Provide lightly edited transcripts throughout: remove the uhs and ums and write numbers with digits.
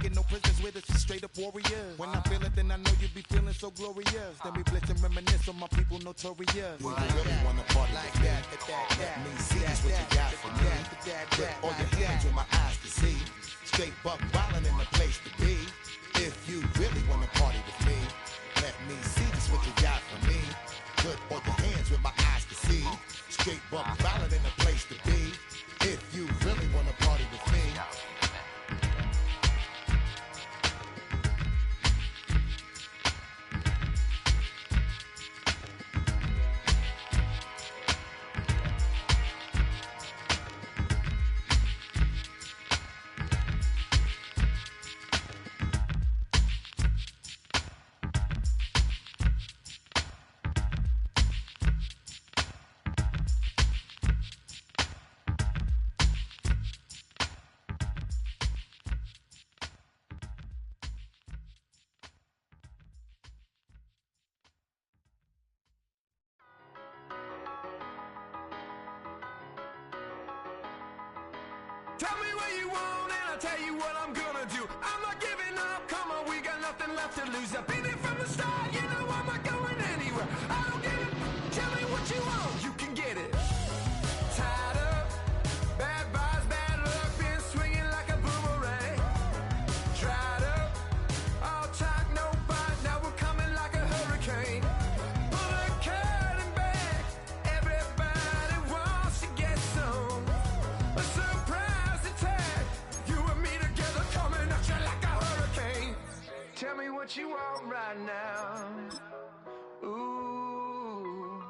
taking no prisoners with us, just straight up warriors. When I feel it, then I know you be feeling so glorious. Then we blitz and reminisce on my people notorious. You really wanna party like that? Let me see just what you got for me. Put all your hands with my eyes to see. Straight buck wildin' in the place to be. If you really wanna party with me, let me see just what you got for me. Put all your hands with my eyes to see. Straight buck wildin' in the place to be. If you really wanna party with me. Tell me what you want and I'll tell you what I'm gonna do. I'm not giving up, come on, we got nothing left to lose. I've been here from the start, you know I'm not going anywhere. I don't get it, tell me what you want, you can get it. Tied up, bad vibes, bad luck, been swinging like a boomerang. Dried up, all talk, no bite, now we're coming like a hurricane. Pull the curtain back, everybody wants to get some. A surprise attack, you and me together coming at you like a hurricane. Tell me what you want right now. Ooh,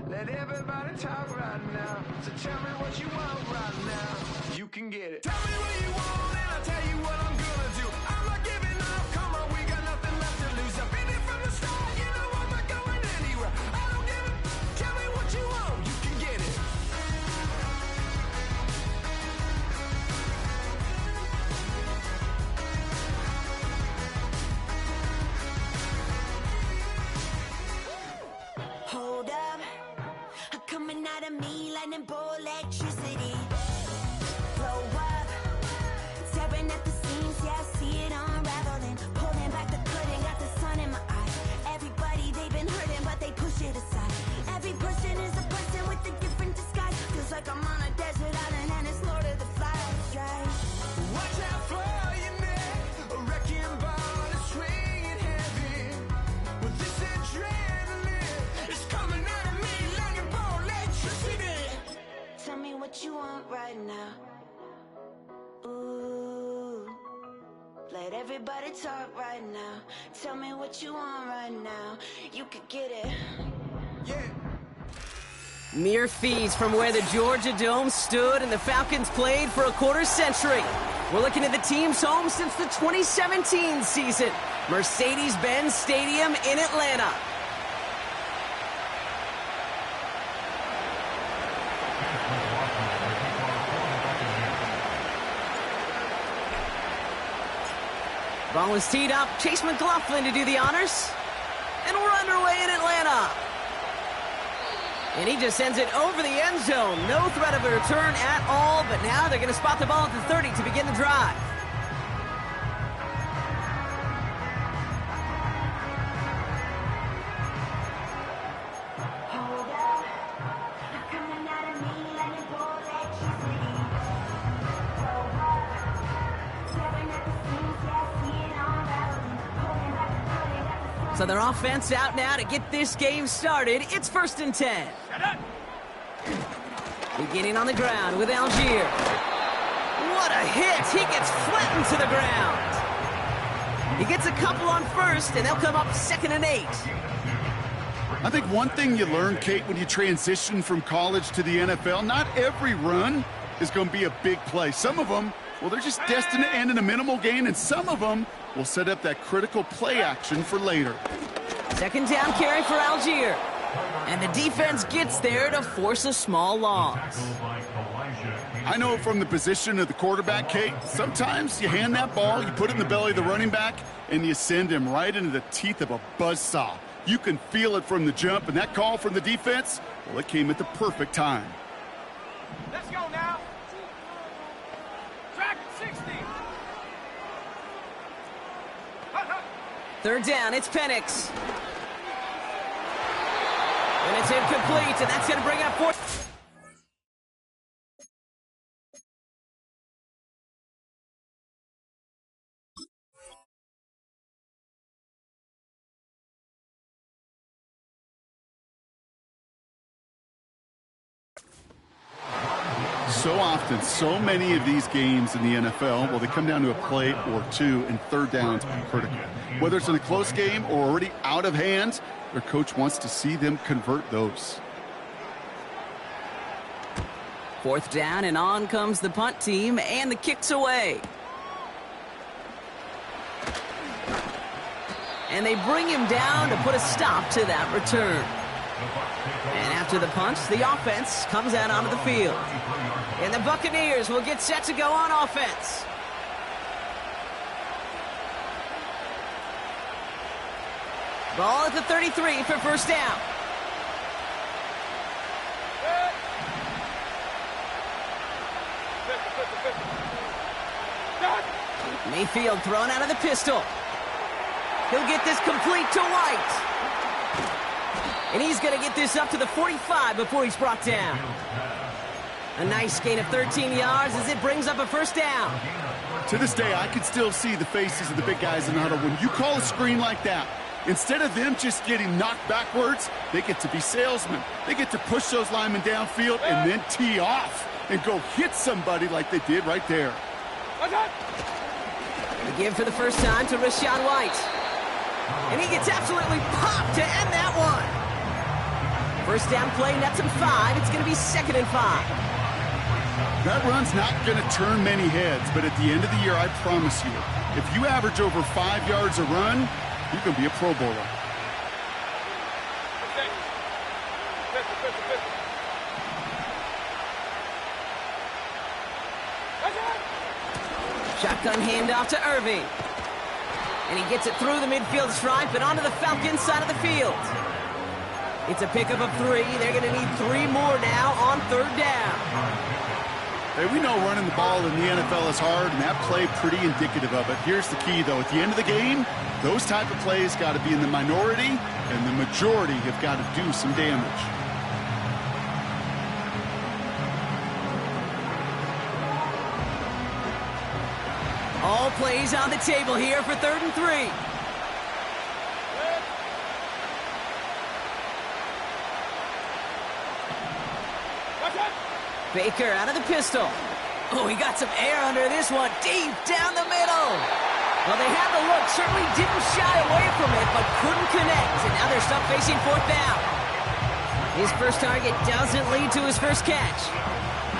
let everybody talk right now. So tell me what you want right now. You can get it. Tell me what you want and I'll tell you what I'm gonna do. I'm not giving up, come on, we got nothing left to lose. I've been here from the start, you know I'm not going anywhere. I don't give it, tell me what you want, you can get it. Hold up, coming out of me, lightning bolt electricity. Blow up, staring at the seams, yeah, I see it unraveling. Pulling back the curtain, got the sun in my eye. Everybody, they've been hurting, but they push it aside. Every person is a person with a different disguise. Feels like I'm on a desert island and it's Lord of the Flies, right? Watch out for your neck, a wrecking ball is swinging heavy. With this adrenaline, it's coming out of me like a ball electricity. Tell me what you want right now. Ooh, let everybody talk right now. Tell me what you want right now. You could get it. Yeah. Mere feet from where the Georgia Dome stood and the Falcons played for a quarter century. We're looking at the team's home since the 2017 season. Mercedes-Benz Stadium in Atlanta. Ball is teed up. Chase McLaughlin to do the honors. And we're underway in Atlanta. And he just sends it over the end zone. No threat of a return at all, but now they're going to spot the ball at the 30 to begin the drive. Hold up, coming out of me, lightning bolt electricity. Blow up, staring at the seams, yeah, I see it unraveling. Pulling back the curtain, got the sun. So their offense out now to get this game started. It's 1st and 10. Beginning on the ground with Algier. What a hit! He gets flattened to the ground. He gets a couple on first, and they'll come up 2nd and 8. I think one thing you learn, Kate, when you transition from college to the NFL, not every run is going to be a big play. Some of them, well, they're just destined to end in a minimal gain, and some of them will set up that critical play action for later. 2nd down carry for Algier. And the defense gets there to force a small loss. I know from the position of the quarterback, Kate, sometimes you hand that ball, you put it in the belly of the running back, and you send him right into the teeth of a buzzsaw. You can feel it from the jump, and that call from the defense, well, it came at the perfect time. Let's go now. Track 60. Third down, it's Penix. And it's incomplete, and that's going to bring up fourth. So often, so many of these games in the NFL, well, they come down to a play or two, and third downs are critical. Whether it's in a close game or already out of hand, their coach wants to see them convert those. Fourth down, and on comes the punt team, and the kick's away. And they bring him down to put a stop to that return. And after the punt, the offense comes out onto the field. And the Buccaneers will get set to go on offense. Ball at the 33 for first down. Mayfield thrown out of the pistol. He'll get this complete to White. And he's going to get this up to the 45 before he's brought down. A nice gain of 13 yards as it brings up a first down. To this day, I can still see the faces of the big guys in the huddle. When you call a screen like that, instead of them just getting knocked backwards, they get to be salesmen. They get to push those linemen downfield and then tee off and go hit somebody like they did right there. The give for the first time to Rachaad White. And he gets absolutely popped to end that one. First down play, nets him 5. It's going to be 2nd and 5. That run's not going to turn many heads, but at the end of the year, I promise you, if you average over 5 yards a run, you're going to be a Pro Bowler. Shotgun handoff to Irving. And he gets it through the midfield stripe and onto the Falcons side of the field. It's a pickup of 3. They're going to need 3 more now on third down. Hey, we know running the ball in the NFL is hard, and that play pretty indicative of it. Here's the key, though. At the end of the game, those type of plays got to be in the minority, and the majority have got to do some damage. All plays on the table here for 3rd and 3. Baker out of the pistol. Oh, he got some air under this one. Deep down the middle. Well, they had the look. Certainly didn't shy away from it, but couldn't connect. And now they're stuck facing 4th down. His first target doesn't lead to his first catch.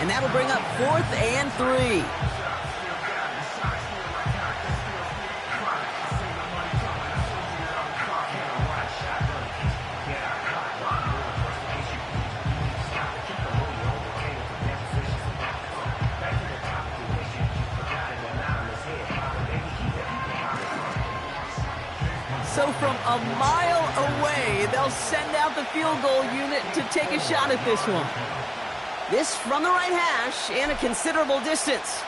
And that'll bring up 4th and 3. So from a mile away, they'll send out the field goal unit to take a shot at this one. This from the right hash and a considerable distance.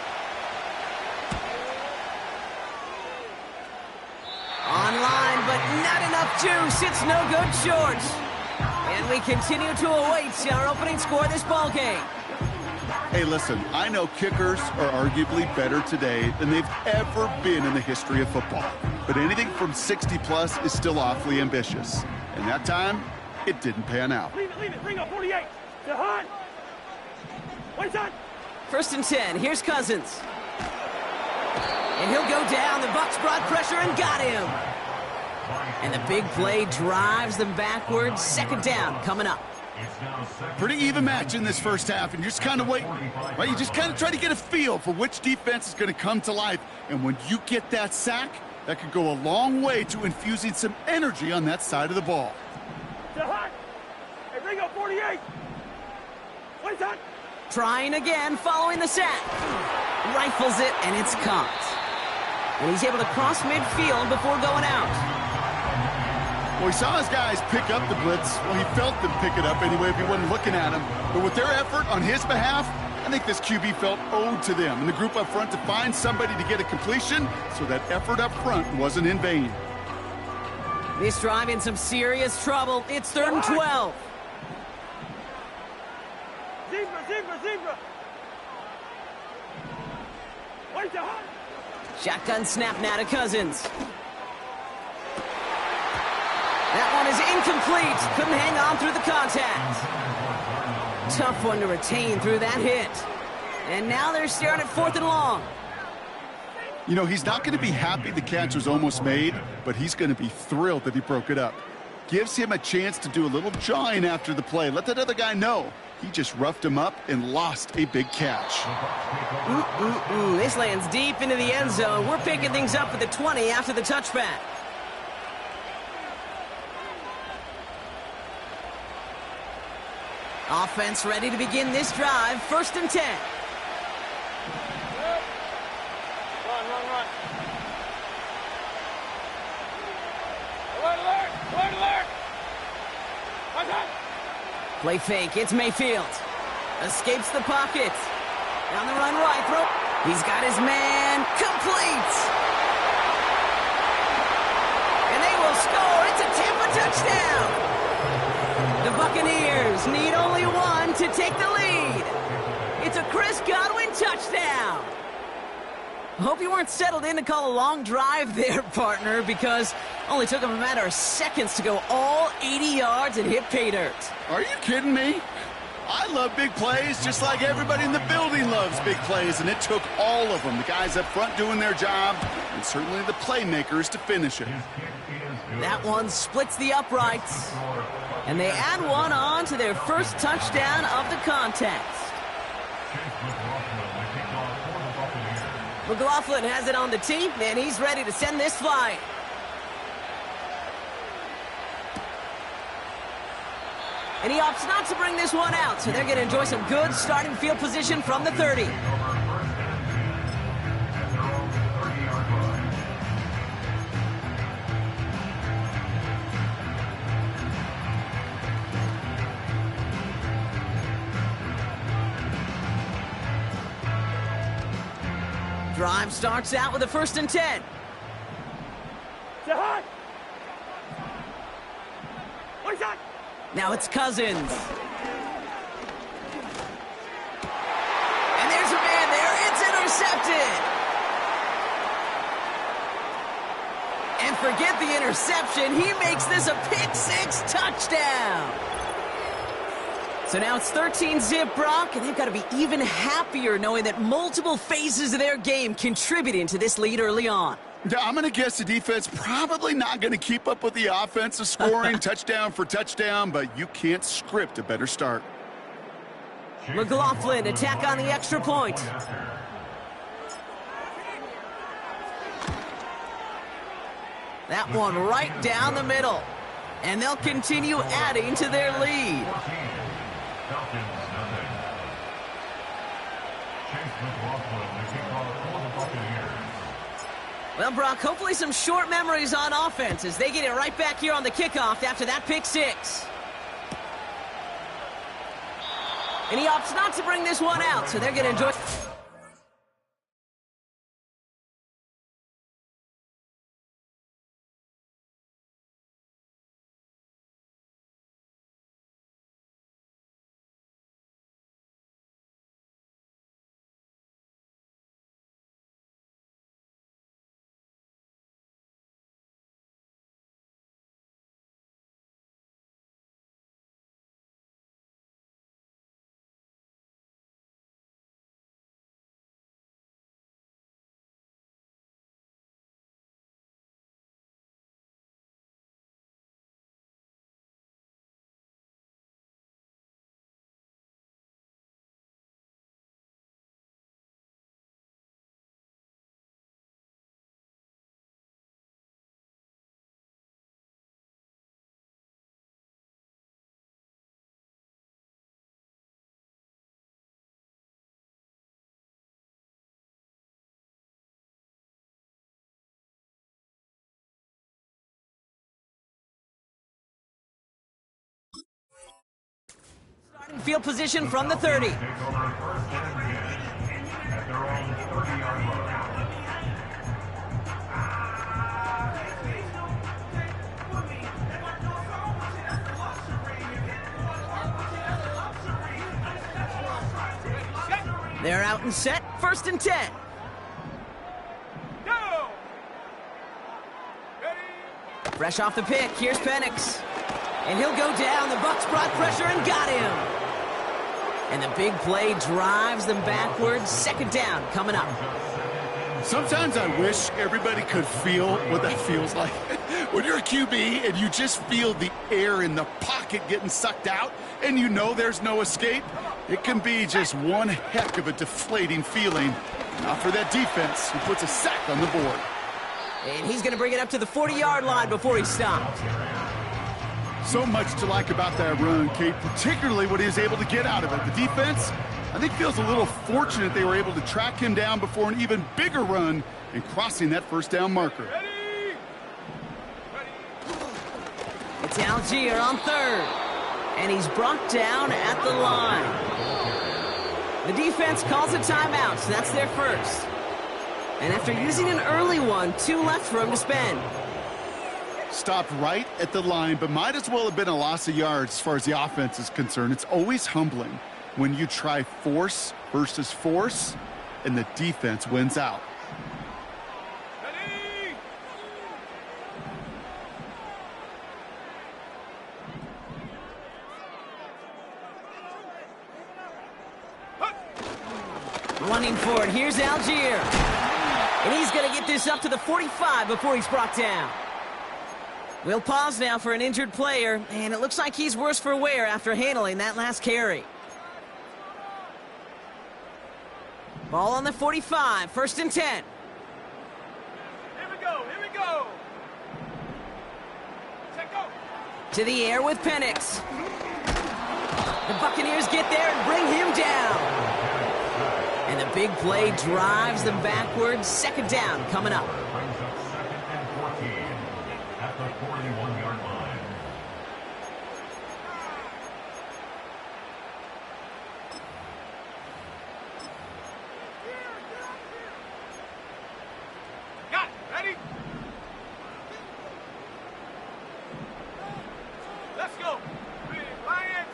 Online, but not enough juice. It's no good short. And we continue to await our opening score of this ball game. Hey, listen, I know kickers are arguably better today than they've ever been in the history of football. But anything from 60-plus is still awfully ambitious. And that time, it didn't pan out. Leave it. Bring up 48. To Hunt. What is that? 1st and 10. Here's Cousins. And he'll go down. The Bucs brought pressure and got him. And the big play drives them backwards. 2nd down coming up. Pretty even match in this first half, and you're just kind of waiting, right? You just kind of try to get a feel for which defense is going to come to life. And when you get that sack, that could go a long way to infusing some energy on that side of the ball. To Hunt. Hey, bring up 48. What is that? Trying again following the sack. Rifles it, and it's caught. And he's able to cross midfield before going out. Well, he saw his guys pick up the blitz. Well, he felt them pick it up anyway if he wasn't looking at him. But with their effort on his behalf, I think this QB felt owed to them and the group up front to find somebody to get a completion, so that effort up front wasn't in vain. This drive in some serious trouble. It's 3rd and 12. Zebra. Wait to hot. Shotgun snap now to Cousins. That one is incomplete. Couldn't hang on through the contact. Tough one to retain through that hit. And now they're staring at 4th and long. You know, he's not going to be happy the catch was almost made, but he's going to be thrilled that he broke it up. Gives him a chance to do a little jawing after the play. Let that other guy know he just roughed him up and lost a big catch. This lands deep into the end zone. We're picking things up at the 20 after the touchback. Offense ready to begin this drive. 1st and 10. Run. Alert. Play fake. It's Mayfield. Escapes the pocket. Down the run right. Throw. He's got his man. Complete. And they will score. It's a Tampa touchdown. The Buccaneers need only one to take the lead. It's a Chris Godwin touchdown. Hope you weren't settled in to call a long drive there, partner, because it only took him a matter of seconds to go all 80 yards and hit pay dirt. Are you kidding me? I love big plays just like everybody in the building loves big plays, and it took all of them, the guys up front doing their job, and certainly the playmakers to finish it. That one splits the uprights, and they add one on to their first touchdown of the contest. McLaughlin has it on the tee, and he's ready to send this flight. And he opts not to bring this one out, so they're going to enjoy some good starting field position from the 30. Drive starts out with a 1st and 10. Now it's Cousins. And there's a man there. It's intercepted. And forget the interception. He makes this a pick-6 touchdown. So now it's 13-zip, Brock, and they've got to be even happier knowing that multiple phases of their game contributing to this lead early on. I'm going to guess the defense probably not going to keep up with the offensive scoring touchdown for touchdown, but you can't script a better start. McLaughlin, attack on the extra point. That one right down the middle. And they'll continue adding to their lead. Well, Brock, hopefully some short memories on offense as they get it right back here on the kickoff after that pick-6. And he opts not to bring this one out, so they're going to enjoy... Field position from the 30. They're out and set, 1st and 10. Go! Ready? Fresh off the pick, here's Penix. And he'll go down. The Bucs brought pressure and got him. And the big play drives them backwards. 2nd down coming up. Sometimes I wish everybody could feel what that feels like. When you're a QB and you just feel the air in the pocket getting sucked out and you know there's no escape, it can be just one heck of a deflating feeling. Not for that defense who puts a sack on the board. And he's going to bring it up to the 40-yard line before he's stopped. So much to like about that run, Kate, particularly what he was able to get out of it. The defense, I think, feels a little fortunate they were able to track him down before an even bigger run and crossing that 1st down marker. Ready? It's Algier on 3rd. And he's brought down at the line. The defense calls a timeout, so that's their 1st. And after using an early one, 2 left for him to spend. Stopped right at the line, but might as well have been a loss of yards as far as the offense is concerned. It's always humbling when you try force versus force, and the defense wins out. Ready? Running for it, here's Algier. And he's going to get this up to the 45 before he's brought down. We'll pause now for an injured player, and it looks like he's worse for wear after handling that last carry. Ball on the 45, 1st and 10. Here we go, here we go. Check go. To the air with Penix. The Buccaneers get there and bring him down. And the big play drives them backwards. 2nd down coming up. At the 41-yard line. Got it. Ready? Let's go. Lions.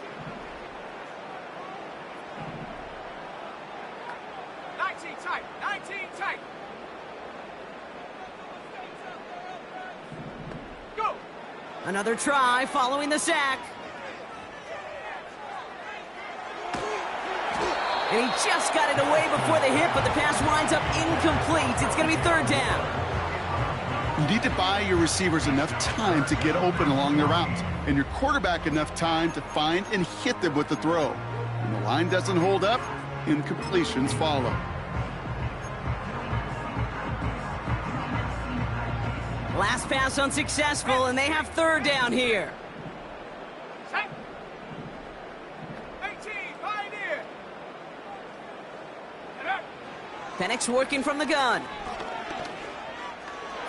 19 tight. 19 tight. Go. Another try following the sack. And he just got it away before the hit, but the pass winds up incomplete. It's going to be 3rd down. You need to buy your receivers enough time to get open along the route, and your quarterback enough time to find and hit them with the throw. When the line doesn't hold up, incompletions follow. Last pass unsuccessful, and they have 3rd down here. Set. 18. Pioneer. Get up. Penix working from the gun.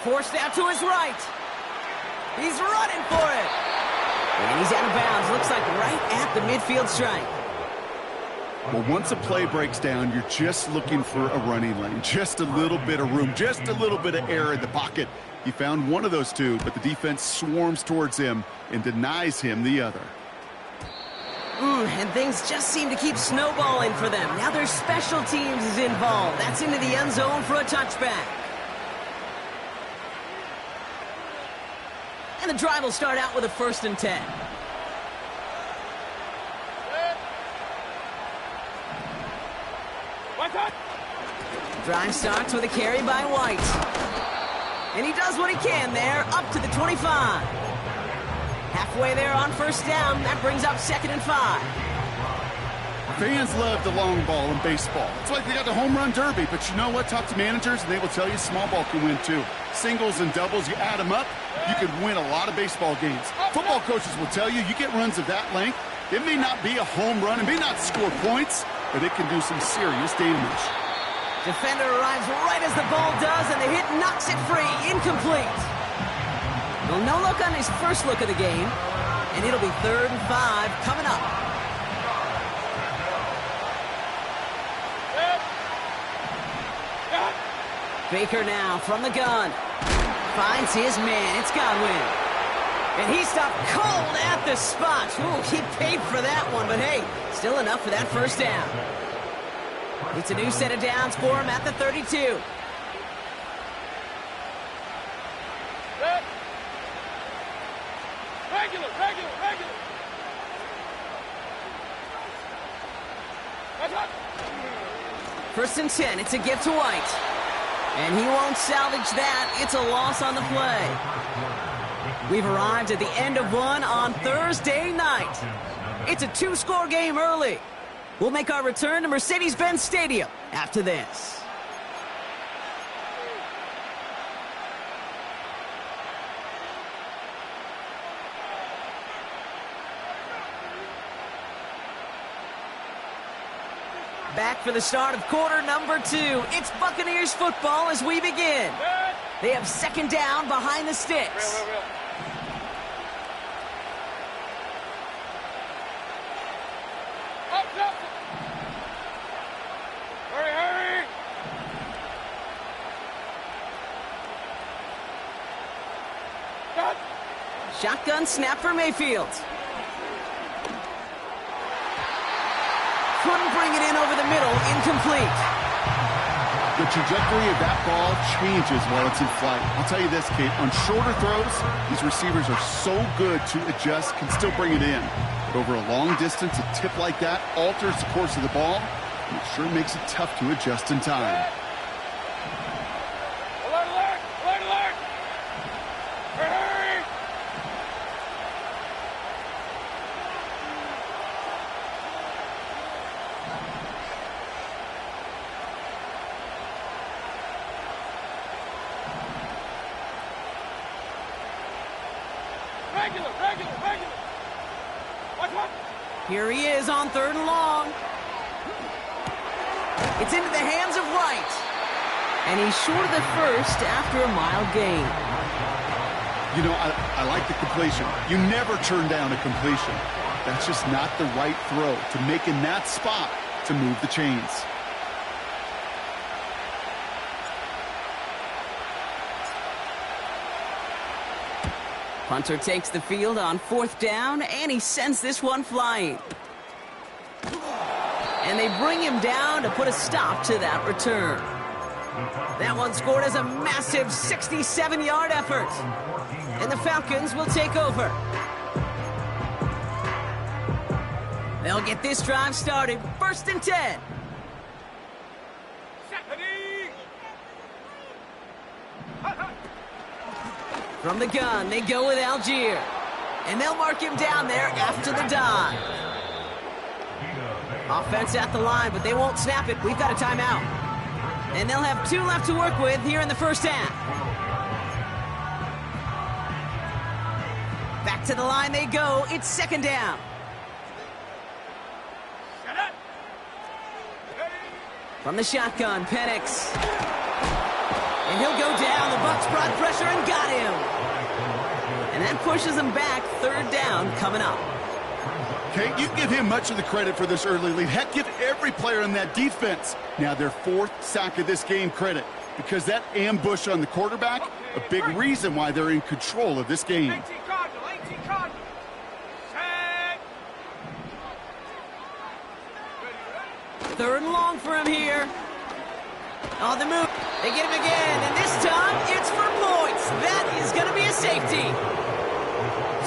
Forced out to his right. He's running for it. And he's out of bounds. Looks like right at the midfield stripe. Well, once a play breaks down, you're just looking for a running lane. Just a little bit of room, just a little bit of air in the pocket. He found one of those two, but the defense swarms towards him and denies him the other. And things just seem to keep snowballing for them. Now their special teams is involved. That's into the end zone for a touchback. And the drive will start out with a 1st and 10. One touch. Drive starts with a carry by White. And he does what he can there, up to the 25. Halfway there on 1st down. That brings up 2nd and 5. Fans love the long ball in baseball. It's like they got the home run derby, but you know what? Talk to managers, and they will tell you small ball can win too. Singles and doubles, you add them up, you could win a lot of baseball games. Football coaches will tell you, you get runs of that length, it may not be a home run, it may not score points, but it can do some serious damage. Defender arrives right as the ball does, and the hit knocks it free. Incomplete. Well, no look on his first look of the game, and it'll be 3rd and 5 coming up. Baker now from the gun. Finds his man. It's Godwin. And he stopped cold at the spot. Ooh, he paid for that one, but hey, still enough for that 1st down. It's a new set of downs for him at the 32. Set. Regular. That's up. 1st and 10. It's a gift to White. And he won't salvage that. It's a loss on the play. We've arrived at the end of one on Thursday night. It's a 2-score game early. We'll make our return to Mercedes-Benz Stadium after this. Back for the start of quarter number 2. It's Buccaneers football as we begin. They have 2nd down behind the sticks. Real. Up. Hurry. Cut. Shotgun snap for Mayfield. Couldn't bring it in over the middle. Incomplete. The trajectory of that ball changes while it's in flight. I'll tell you this, Kate, on shorter throws, these receivers are so good to adjust, can still bring it in. But over a long distance, a tip like that alters the course of the ball, and it sure makes it tough to adjust in time. Alert. Hurry. Regular. Watch. Here he is on 3rd and long. It's into the hands of White. And he's short of the first after a mild gain. You know, I like the completion. You never turn down a completion. That's just not the right throw to make in that spot to move the chains. Punter takes the field on 4th down, and he sends this one flying. And they bring him down to put a stop to that return. That one scored as a massive 67-yard effort. And the Falcons will take over. They'll get this drive started. 1st and 10. From the gun, they go with Algier. And they'll mark him down there after the dive. Offense at the line, but they won't snap it. We've got a timeout. And they'll have 2 left to work with here in the 1st half. Back to the line they go. It's 2nd down. From the shotgun, Penix. And he'll go down. The Bucs brought pressure and got him. And that pushes him back. 3rd down coming up. Kate, you give him much of the credit for this early lead. Heck, give every player in that defense now their 4th sack of this game credit. Because that ambush on the quarterback, a big reason why they're in control of this game. 18 Cardinal. Set. 3rd and long for him here. On the move. They get him again, and this time it's for points. That is going to be a safety.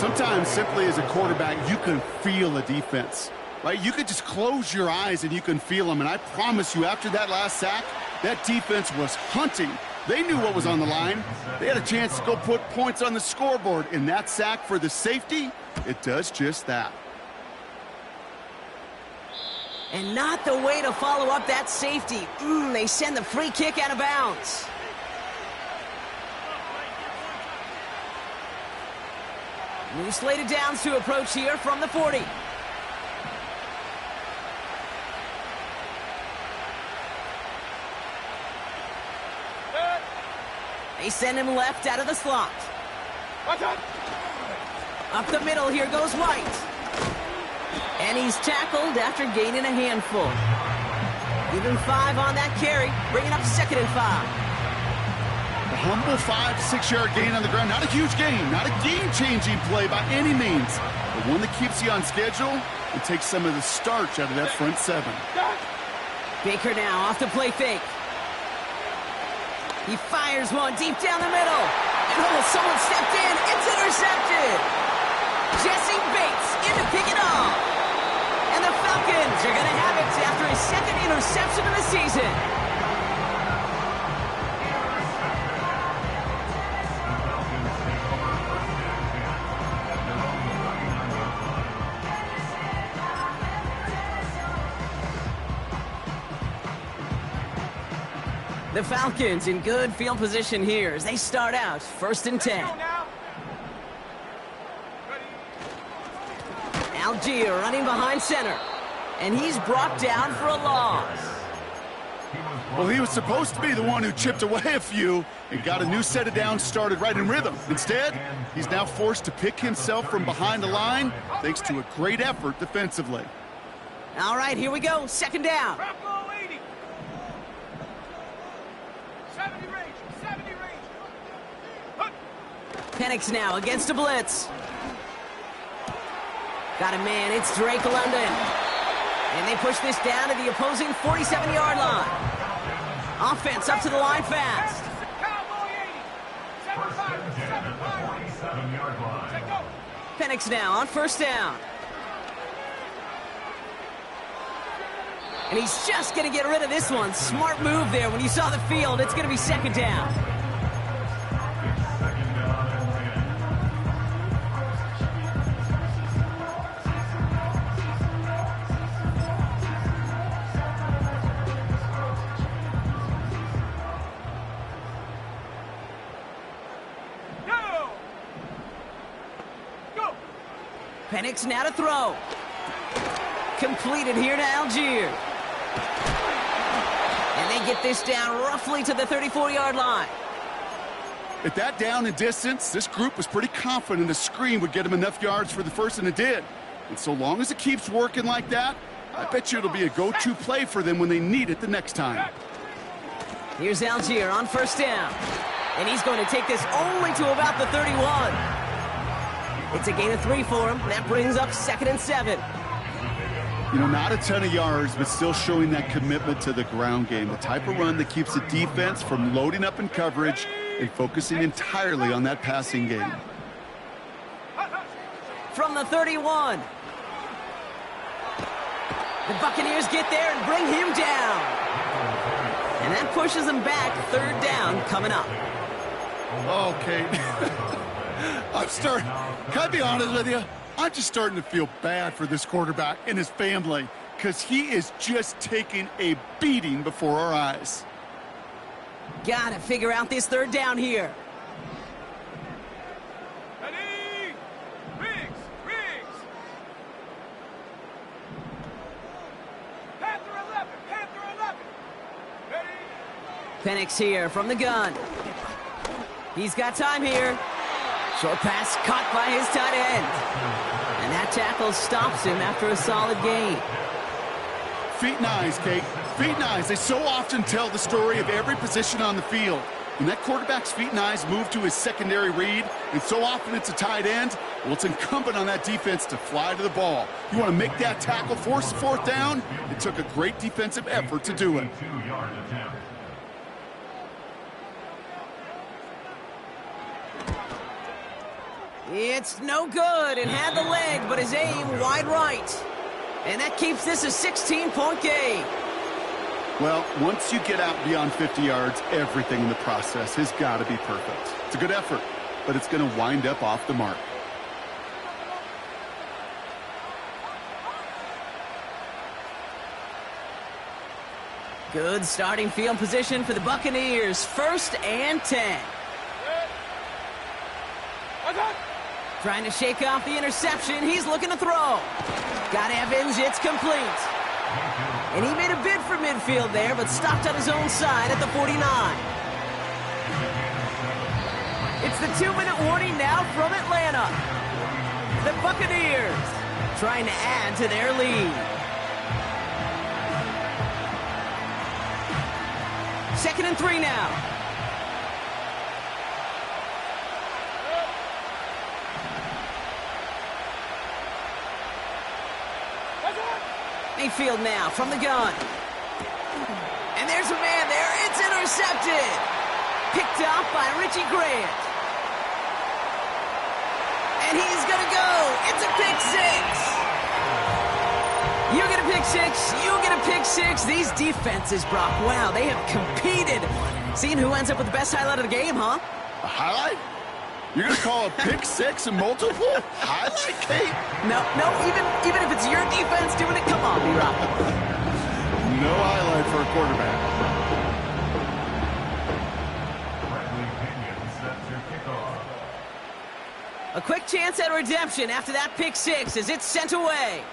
Sometimes, simply as a quarterback, you can feel a defense, right? You could just close your eyes and you can feel them. And I promise you, after that last sack, that defense was hunting. They knew what was on the line. They had a chance to go put points on the scoreboard. And that sack for the safety, it does just that. And not the way to follow up that safety. They send the free kick out of bounds. New slated downs to approach here from the 40. They send him left out of the slot. Up the middle, here goes White. And he's tackled after gaining a handful. Even 5 on that carry, bringing up 2nd and 5. A humble 5-6-yard gain on the ground. Not a huge gain, not a game-changing play by any means, but one that keeps you on schedule and takes some of the starch out of that front 7. Baker now off the play fake. He fires one deep down the middle. And oh, someone stepped in. It's intercepted. Jesse Bates in to pick it off. And the Falcons are going to have it after his second interception of the season. The Falcons in good field position here as they start out 1st and 10. Algier running behind center. And he's brought down for a loss. Well, he was supposed to be the one who chipped away a few and got a new set of downs started right in rhythm. Instead, he's now forced to pick himself from behind the line thanks to a great effort defensively. All right, here we go. 2nd down. Penix now against a blitz. Got a man, it's Drake London. And they push this down to the opposing 47-yard line. Offense up to the line fast. Penix now on 1st down. And he's just going to get rid of this one. Smart move there. When you saw the field, it's going to be 2nd down. Penix now to throw. Completed here to Algier. And they get this down roughly to the 34-yard line. At that down and distance, this group was pretty confident a screen would get him enough yards for the first, and it did. And so long as it keeps working like that, I bet you it'll be a go-to play for them when they need it the next time. Here's Algier on 1st down. And he's going to take this only to about the 31. It's a gain of 3 for him. That brings up 2nd and 7. You know, not a ton of yards, but still showing that commitment to the ground game. The type of run that keeps the defense from loading up in coverage and focusing entirely on that passing game. From the 31. The Buccaneers get there and bring him down. And that pushes them back. 3rd down coming up. Okay. Can I be honest with you? I'm just starting to feel bad for this quarterback and his family because he is just taking a beating before our eyes. Gotta figure out this 3rd down here. Ready? Riggs! Panther 11! Ready? Penix here from the gun. He's got time here. Short pass caught by his tight end. And that tackle stops him after a solid gain. Feet and eyes, Kate. Feet and eyes. They so often tell the story of every position on the field. When that quarterback's feet and eyes move to his secondary read, and so often it's a tight end, well, it's incumbent on that defense to fly to the ball. You want to make that tackle, force the 4th down? It took a great defensive effort to do it. It's no good and had the leg, but his aim wide right. And that keeps this a 16-point game. Well, once you get out beyond 50 yards, everything in the process has got to be perfect. It's a good effort, but it's going to wind up off the mark. Good starting field position for the Buccaneers. 1st and 10. Trying to shake off the interception. He's looking to throw. Got Evans. It's complete. And he made a bid for midfield there, but stopped on his own side at the 49. It's the 2-minute warning now from Atlanta. The Buccaneers trying to add to their lead. 2nd and 3 now. Mayfield now from the gun. And there's a man there. It's intercepted. Picked off by Richie Grant. And he's going to go. It's a pick six. You get a pick six. You get a pick six. These defenses, Brock, wow, they have competed. Seeing who ends up with the best highlight of the game, huh? A highlight? You're going to call a pick six a multiple highlight, Kate? No, even if it's your defense doing it, come on, B-Rock. No highlight for a quarterback. A quick chance at redemption after that pick six as it's sent away.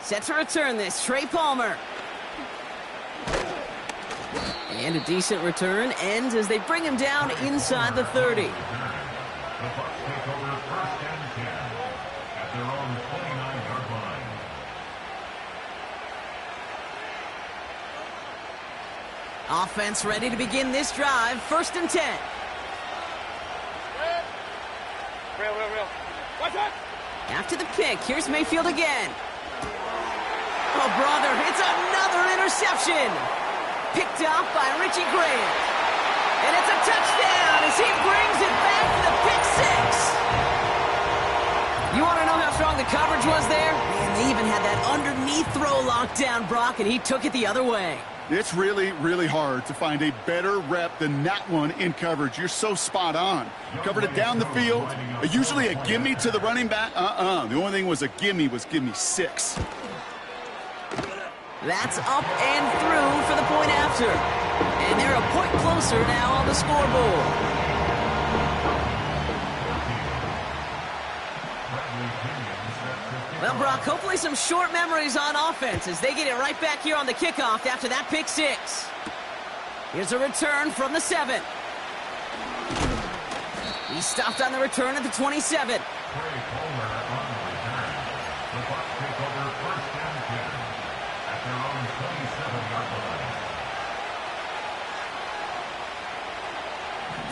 Set to return this, Trey Palmer. And a decent return ends as they bring him down inside the 30. The Bucs take over first and 10 at their own 29-yard line. Offense ready to begin this drive, first and 10. Real. Watch out! After the pick, here's Mayfield again. Oh, brother, it's another interception. Picked off by Richie Grant. And it's a touchdown as he brings it back for the pick six. You want to know how strong the coverage was there? Man, they even had that underneath throw locked down, Brock, and he took it the other way. It's really, really hard to find a better rep than that one in coverage. You're so spot on. Covered it down the field. Usually a gimme to the running back. The only thing was a gimme was give me six. That's up and through for the point after. And they're a point closer now on the scoreboard. Well, Brock, hopefully some short memories on offense as they get it right back here on the kickoff after that pick six. Here's a return from the 7. He stopped on the return at the 27. Trey Palmer on the return. The Bucs take over first and 10 at their own 27-yard line.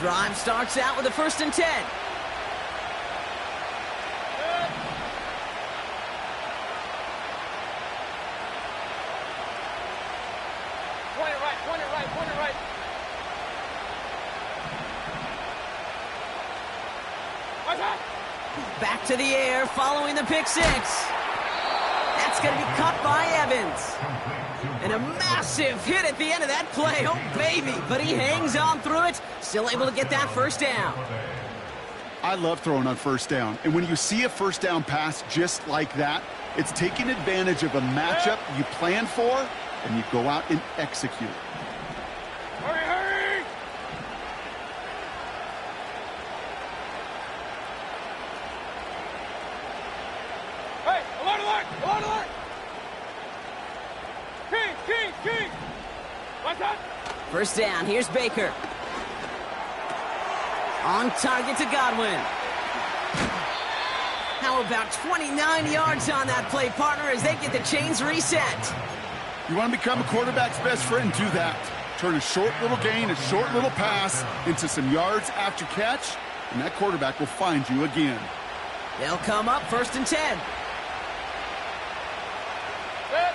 Drive starts out with a first and 10. Point it right. Watch out! Back to the air following the pick six. That's going to be caught by Evans. And a massive hit at the end of that play. Oh, baby. But he hangs on through it. Still able to get that first down. I love throwing on first down. And when you see a first down pass just like that, it's taking advantage of a matchup you plan for, and you go out and execute. Hurry! Hey, alert! King! Watch out! First down. Here's Baker. On target to Godwin. How about 29 yards on that play, partner, as they get the chains reset? You want to become a quarterback's best friend? Do that. Turn a short little gain, a short little pass into some yards after catch, and that quarterback will find you again. They'll come up first and 10. Set.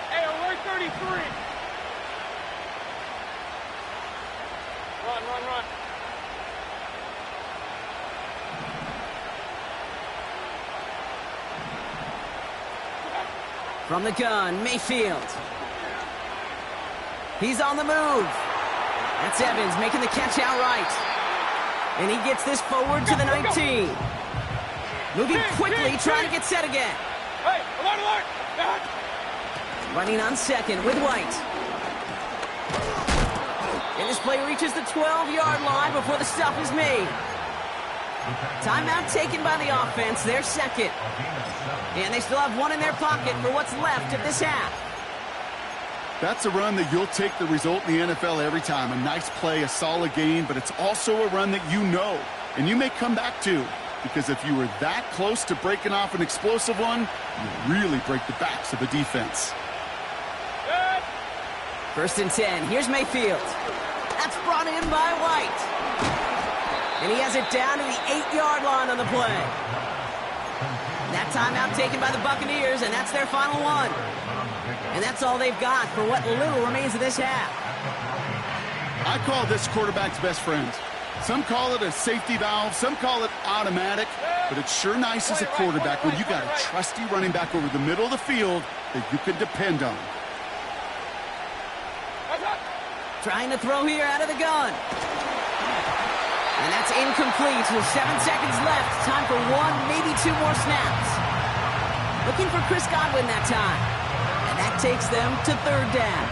Hey, alert 33. Run. From the gun, Mayfield. He's on the move. That's Evans making the catch outright. And he gets this forward to the 19. Moving quickly, trying to get set again. Hey, alert! Running on second with White. And this play reaches the 12-yard line before the stop is made. Timeout taken by the offense, their second. And they still have one in their pocket for what's left of this half. That's a run that you'll take the result in the NFL every time. A nice play, a solid game, but it's also a run that you know, and you may come back to. Because if you were that close to breaking off an explosive one, you really break the backs of the defense. First and 10. Here's Mayfield. That's brought in by White. And he has it down to the 8-yard line on the play. That timeout taken by the Buccaneers, and that's their final one. And that's all they've got for what little remains of this half. I call this quarterback's best friend. Some call it a safety valve, some call it automatic, but it's sure nice as a quarterback when you got a trusty running back over the middle of the field that you can depend on. Trying to throw here out of the gun. And that's incomplete with 7 seconds left. Time for one, maybe two more snaps. Looking for Chris Godwin that time. And that takes them to third down.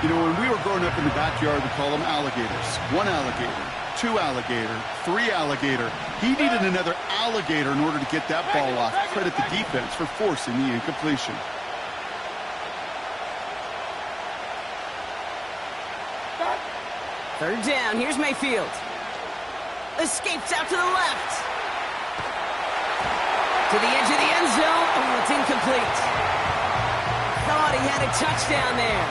You know, when we were growing up in the backyard, we call them alligators. 1 alligator, 2 alligator, 3 alligator. He needed another alligator in order to get that ball off. Credit the defense for forcing the incompletion. Third down, here's Mayfield. Escapes out to the left. To the edge of the end zone. Oh, it's incomplete. Thought he had a touchdown there.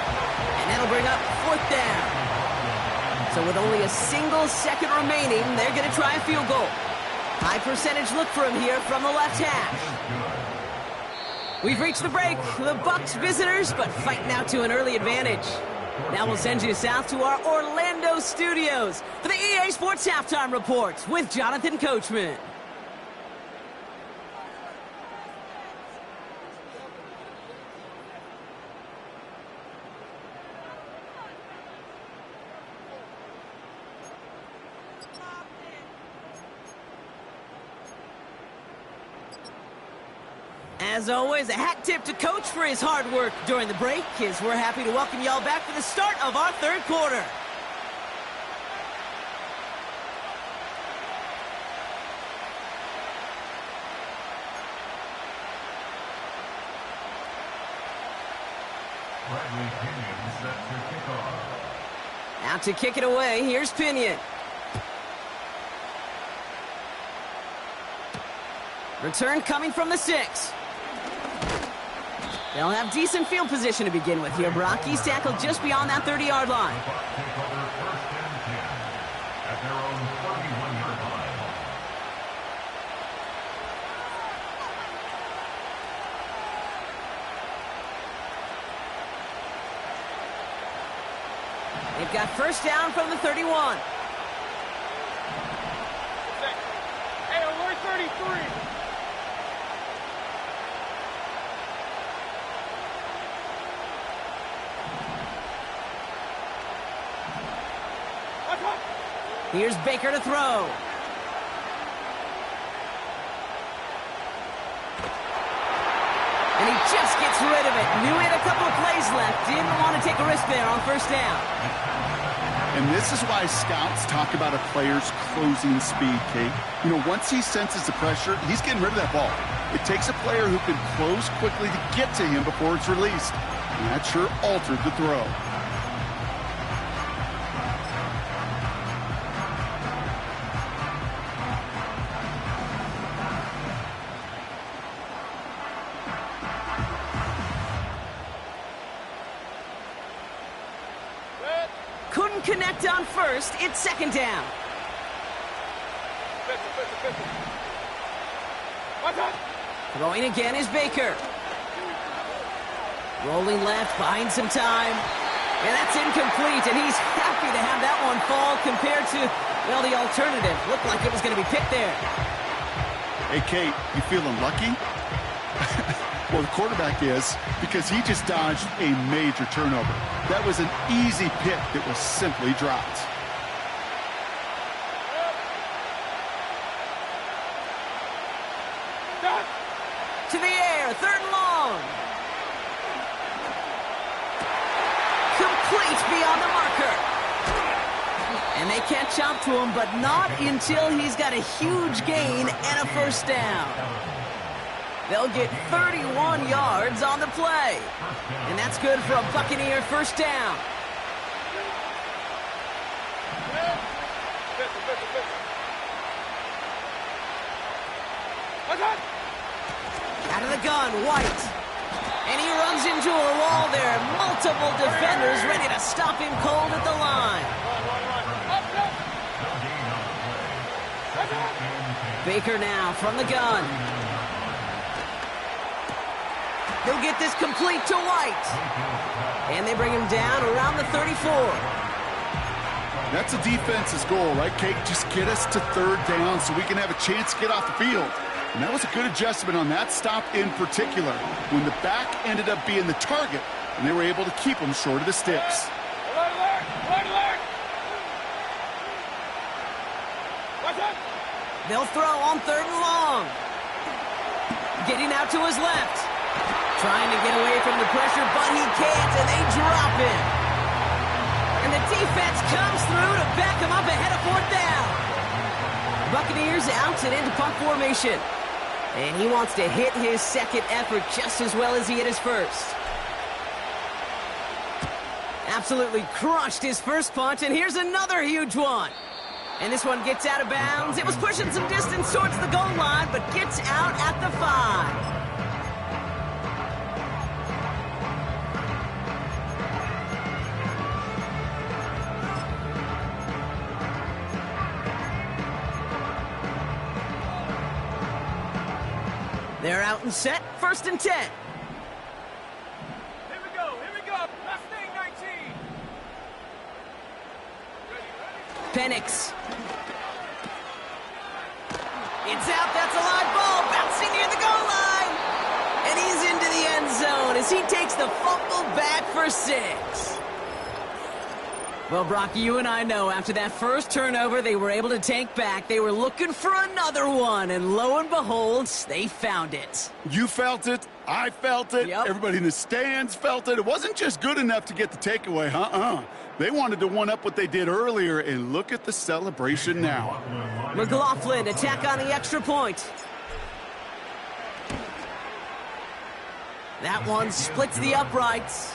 And that'll bring up fourth down. So with only a single second remaining, they're going to try a field goal. High percentage look for him here from the left hash. We've reached the break. The Bucs visitors, but fighting out to an early advantage. Now we'll send you south to our Orlando studios for the EA Sports Halftime Report with Jonathan Coachman. As always, a hat tip to Coach for his hard work during the break, as we're happy to welcome y'all back for the start of our third quarter. Out to kick it away, here's Pinion. Return coming from the 6. They'll have decent field position to begin with here, Brock. He's tackled just beyond that 30-yard line. At their own 31-yard line. They've got first down from the 31. Hey, alert 33. Here's Baker to throw. And he just gets rid of it. Knew he had a couple of plays left. Didn't want to take a risk there on first down. And this is why scouts talk about a player's closing speed, Kate. You know, once he senses the pressure, he's getting rid of that ball. It takes a player who can close quickly to get to him before it's released. And that sure altered the throw. Couldn't connect on first. It's second down. Throwing again is Baker. Rolling left, buying some time. And that's incomplete, and he's happy to have that one fall compared to, well, the alternative. Looked like it was going to be picked there. Hey, Kate, you feeling lucky? Well, the quarterback is, because he just dodged a major turnover. That was an easy pick that was simply dropped. To the air, third and long. Complete beyond the marker. And they catch up to him, but not until he's got a huge gain and a first down. They'll get 31 yards on the play. And that's good for a Buccaneer first down. Out of the gun, White. And he runs into a wall there. Multiple defenders ready to stop him cold at the line. Baker now from the gun. He'll get this complete to White. And they bring him down around the 34. That's a defense's goal, right, Kate? Just get us to third down so we can have a chance to get off the field. And that was a good adjustment on that stop in particular, when the back ended up being the target, and they were able to keep him short of the sticks. They'll throw on 3rd and long. Getting out to his left. Trying to get away from the pressure, but he can't, and they drop him. And the defense comes through to back him up ahead of 4th down. Buccaneers out and into punt formation. And he wants to hit his second effort just as well as he hit his first. Absolutely crushed his first punt, and here's another huge one. And this one gets out of bounds. It was pushing some distance towards the goal line, but gets out at the 5. They're out and set, 1st and 10. Here we go. Last thing, 19. Penix. It's out, that's a live ball, bouncing near the goal line. And he's into the end zone as he takes the fumble back for 6. Well, Brocky, you and I know after that first turnover, they were able to take back. They were looking for another one, and lo and behold, they found it. You felt it. I felt it. Yep. Everybody in the stands felt it. It wasn't just good enough to get the takeaway. They wanted to one-up what they did earlier, and look at the celebration now. McLaughlin attack on the extra point. That one splits the uprights.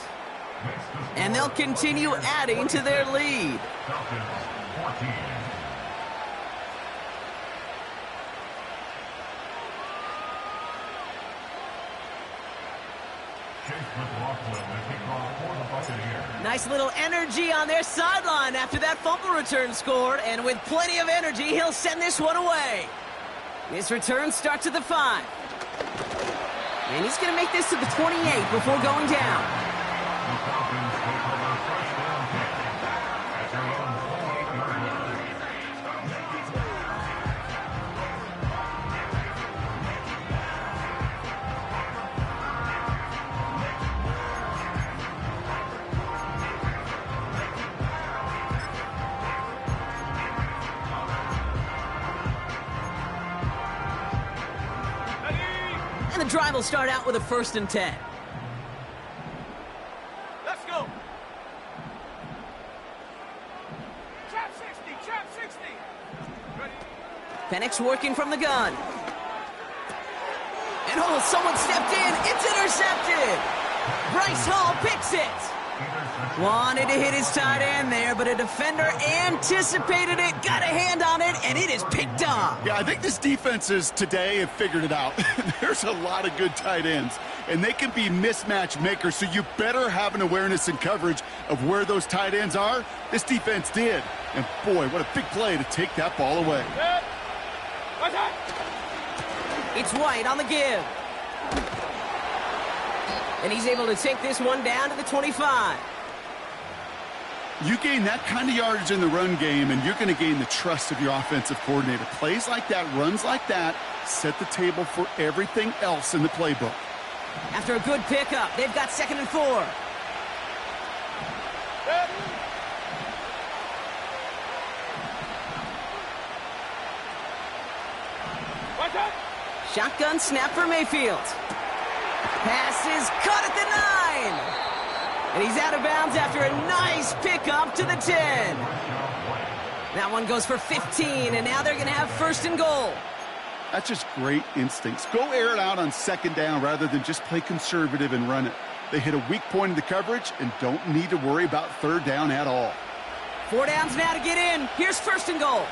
And they'll continue adding to their lead. Falcons 14. Chase McLaughlin, the kickoff for the Buccaneers. Nice little energy on their sideline after that fumble return scored, and with plenty of energy, he'll send this one away. His return starts at the 5. And he's going to make this to the 28 before going down. The Falcons take over first down 10 at their own 28-yard line. And the drive will start out with a 1st and 10. Let's go. Trap 60. Ready. Penix working from the gun. And someone stepped in. It's intercepted. Bryce Hall picks it. Wanted to hit his tight end there, but a defender anticipated it, got a hand on it, and it is picked up. Yeah, I think this defenses today have figured it out. There's a lot of good tight ends, and they can be mismatch makers, so you better have an awareness and coverage of where those tight ends are. This defense did. And boy, what a big play to take that ball away. It's White on the give. And he's able to take this one down to the 25. You gain that kind of yardage in the run game, and you're going to gain the trust of your offensive coordinator. Plays like that, runs like that, set the table for everything else in the playbook. After a good pickup, they've got 2nd and 4. Shotgun snap for Mayfield. Pass is caught at the 9. And he's out of bounds after a nice pickup to the 10. That one goes for 15, and now they're going to have 1st and goal. That's just great instincts. Go air it out on 2nd down rather than just play conservative and run it. They hit a weak point in the coverage and don't need to worry about 3rd down at all. 4 downs now to get in. Here's 1st and goal.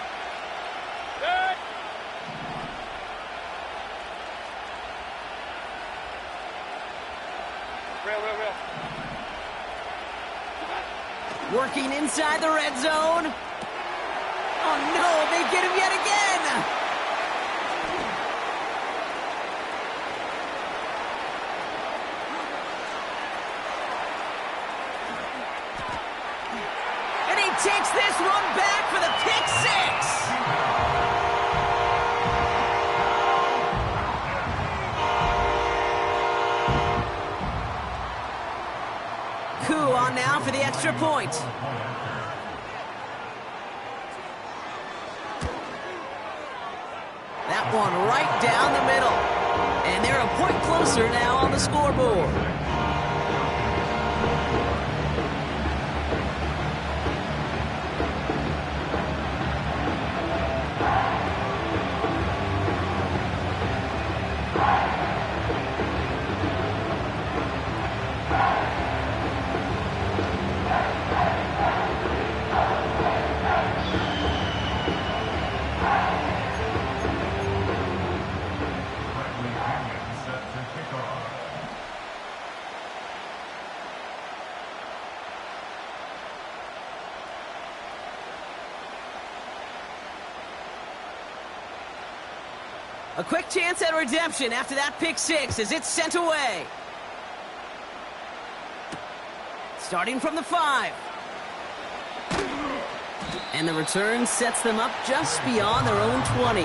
Working inside the red zone. Oh, no, they get him yet again. takes this one back for the pick six. Coup on now for the extra point. That one right down the middle. And they're a point closer now on the scoreboard. A quick chance at redemption after that pick six as it's sent away. Starting from the 5. And the return sets them up just beyond their own 20.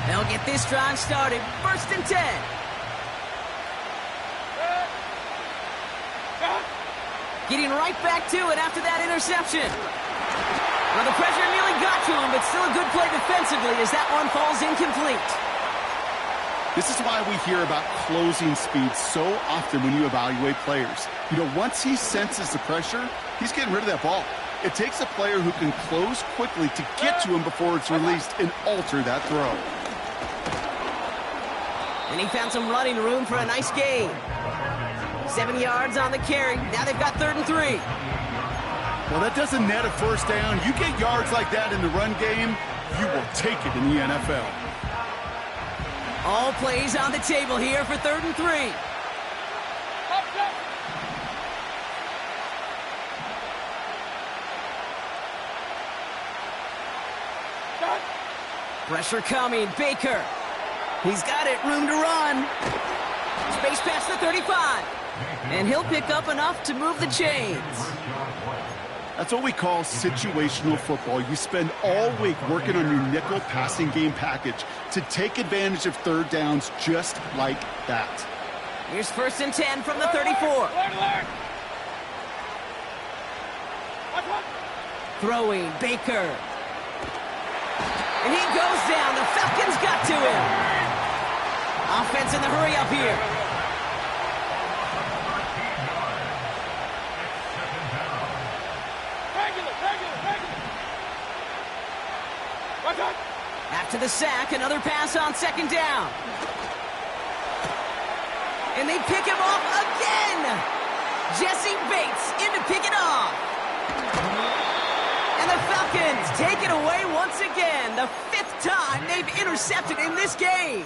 They'll get this drive started. 1st and 10. Getting right back to it after that interception. Well, the pressure nearly got to him, but still a good play defensively as that one falls incomplete. This is why we hear about closing speed so often when you evaluate players. You know, once he senses the pressure, he's getting rid of that ball. It takes a player who can close quickly to get to him before it's released and alter that throw. And he found some running room for a nice gain. 7 yards on the carry. Now they've got 3rd and 3. Well, that doesn't net a first down. You get yards like that in the run game, you will take it in the NFL. All plays on the table here for 3rd and 3. Pressure coming. Baker. He's got it. Room to run. Space past the 35. And he'll pick up enough to move the chains. That's what we call situational football. You spend all week working on your nickel passing game package to take advantage of 3rd downs just like that. Here's 1st and 10 from the 34. Throwing, Baker. And he goes down. The Falcons got to him. Offense in the hurry up here. After the sack, another pass on 2nd down. And they pick him off again. Jesse Bates in to pick it off. And the Falcons take it away once again. The 5th time they've intercepted in this game.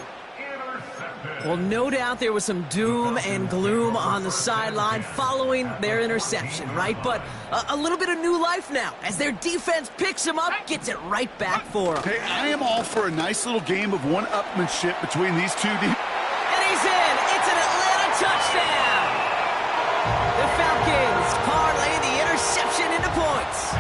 Well, no doubt there was some doom and gloom on the sideline following their interception, right? But a little bit of new life now as their defense picks them up, gets it right back for them. Hey, I am all for a nice little game of one-upmanship between these two. And he's in. It's an Atlanta touchdown. The Falcons parlay the interception into points.